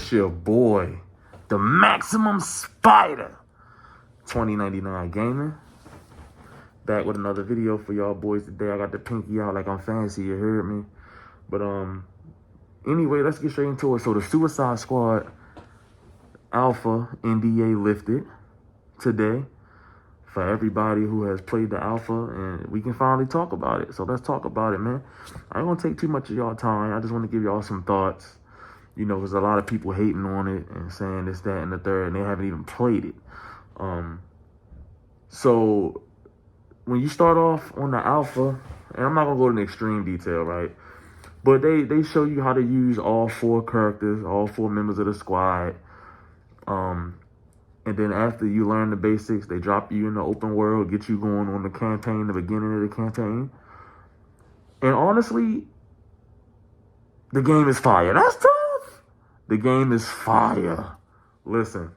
It's your boy, the Maximum Spider, 2099 Gaming. Back with another video for y'all boys today. I got the pinky out like I'm fancy, you heard me? But anyway, let's get straight into it. So the Suicide Squad Alpha NDA lifted today for everybody who has played the Alpha, and we can finally talk about it. So let's talk about it, man. I ain't gonna take too much of y'all time. I just want to give y'all some thoughts. You know, there's a lot of people hating on it and saying this, that, and the third, and they haven't even played it. So when you start off on the Alpha, and I'm not gonna go into extreme detail, right? But they show you how to use all four characters, all four members of the squad. And then after you learn the basics, they drop you in the open world, get you going on the campaign, the beginning of the campaign. And honestly, the game is fire. That's tough. The game is fire. Listen,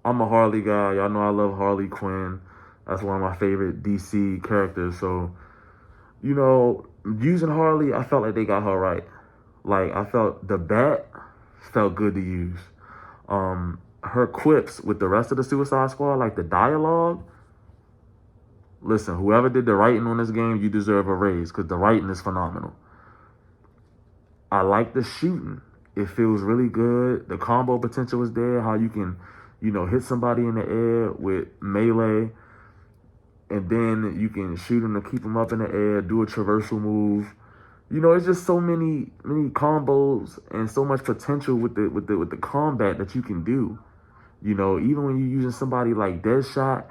I'm a Harley guy. Y'all know I love Harley Quinn. That's one of my favorite DC characters. So, you know, using Harley, I felt like they got her right. Like, I felt the bat felt good to use. Her quips with the rest of the Suicide Squad, like the dialogue. Listen, whoever did the writing on this game, you deserve a raise because the writing is phenomenal. I like the shooting. It feels really good. The combo potential is there. How you can, you know, hit somebody in the air with melee, and then you can shoot them to keep them up in the air, do a traversal move. You know, it's just so many combos and so much potential with the combat that you can do. You know, even when you're using somebody like Deadshot,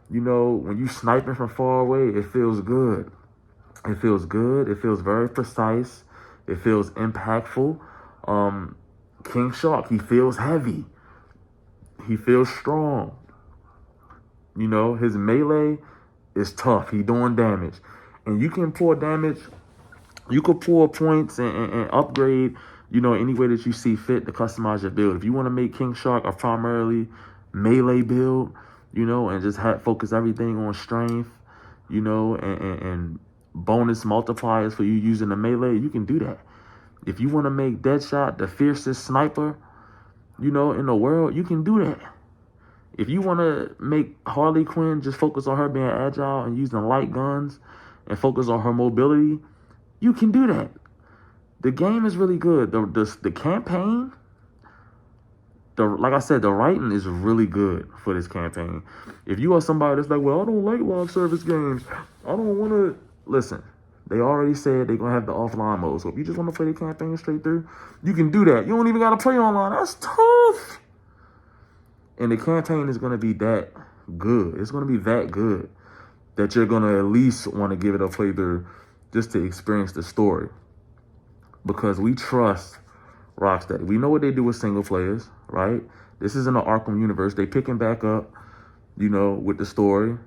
you know, when you sniping from far away, it feels good. It feels good. It feels very precise. It feels impactful. King Shark, he feels heavy. He feels strong. You know, his melee is tough. He doing damage. And you can pour damage. You could pour points and upgrade, you know, any way that you see fit to customize your build. If you want to make King Shark a primarily melee build, you know, and just focus everything on strength, you know, and bonus multipliers for you using the melee, you can do that. If you want to make Deadshot the fiercest sniper, you know, in the world, you can do that. If you want to make Harley Quinn just focus on her being agile and using light guns and focus on her mobility, you can do that. The game is really good. The campaign, like I said, the writing is really good for this campaign. If you are somebody that's like, well, I don't like live service games, I don't want to, listen, they already said they're going to have the offline mode. So if you just want to play the campaign straight through, you can do that. You don't even got to play online. That's tough. And the campaign is going to be that good. It's going to be that good that you're going to at least want to give it a playthrough just to experience the story. Because we trust Rocksteady. We know what they do with single players, right? This is in the Arkham universe. They picking back up, you know, with the story.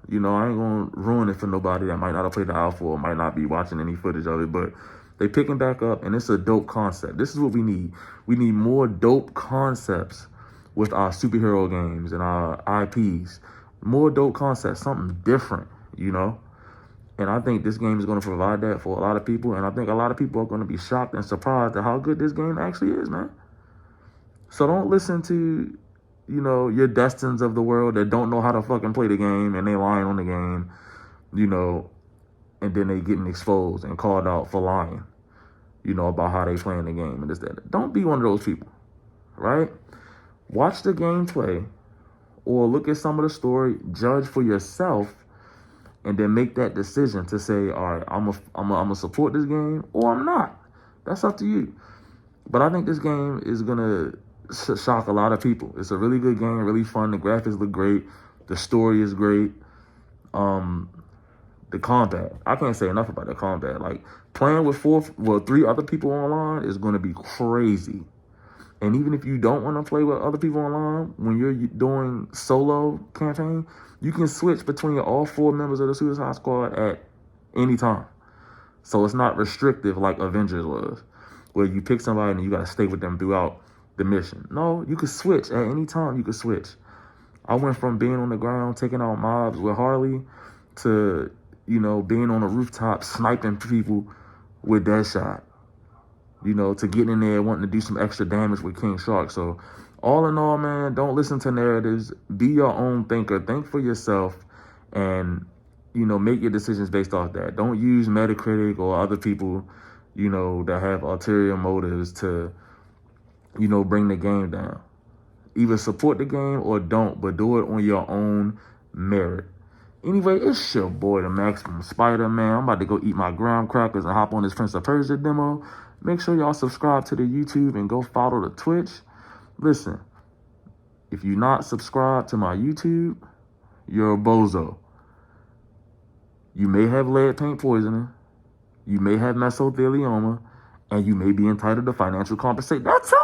You know, I ain't going to ruin it for nobody that might not have played the Alpha or might not be watching any footage of it, but they picking back up, and it's a dope concept. This is what we need. We need more dope concepts with our superhero games and our IPs. More dope concepts, something different, you know? And I think this game is going to provide that for a lot of people. And I think a lot of people are going to be shocked and surprised at how good this game actually is, man. So don't listen to, you know, your Destins of the world that don't know how to fucking play the game and they lying on the game, you know, and then they getting exposed and called out for lying, you know, about how they playing the game and this, that. Don't be one of those people, right? Watch the gameplay or look at some of the story, judge for yourself, and then make that decision to say, all right, I'm gonna support this game or I'm not. That's up to you. But I think this game is gonna shock a lot of people. It's a really good game, really fun. The graphics look great. The story is great. The combat, I can't say enough about the combat. Like playing with 3 other people online is gonna be crazy. And even if you don't want to play with other people online, when you're doing solo campaign, you can switch between all 4 members of the Suicide Squad at any time. So it's not restrictive like Avengers was, where you pick somebody and you got to stay with them throughout the mission. No, you could switch at any time. You could switch. I went from being on the ground, taking out mobs with Harley to, you know, being on a rooftop, sniping people with Deadshot. to get in there wanting to do some extra damage with King Shark. So all in all, man, don't listen to narratives. Be your own thinker. Think for yourself and, make your decisions based off that. Don't use Metacritic or other people, that have ulterior motives to, bring the game down. Either support the game or don't, but do it on your own merit. Anyway, it's your boy, the Maximum Spider, man. I'm about to go eat my graham crackers and hop on this Prince of Persia demo. Make sure y'all subscribe to the YouTube and go follow the Twitch. Listen, if you're not subscribed to my YouTube, you're a bozo. You may have lead paint poisoning, you may have mesothelioma, and you may be entitled to financial compensation. That's all.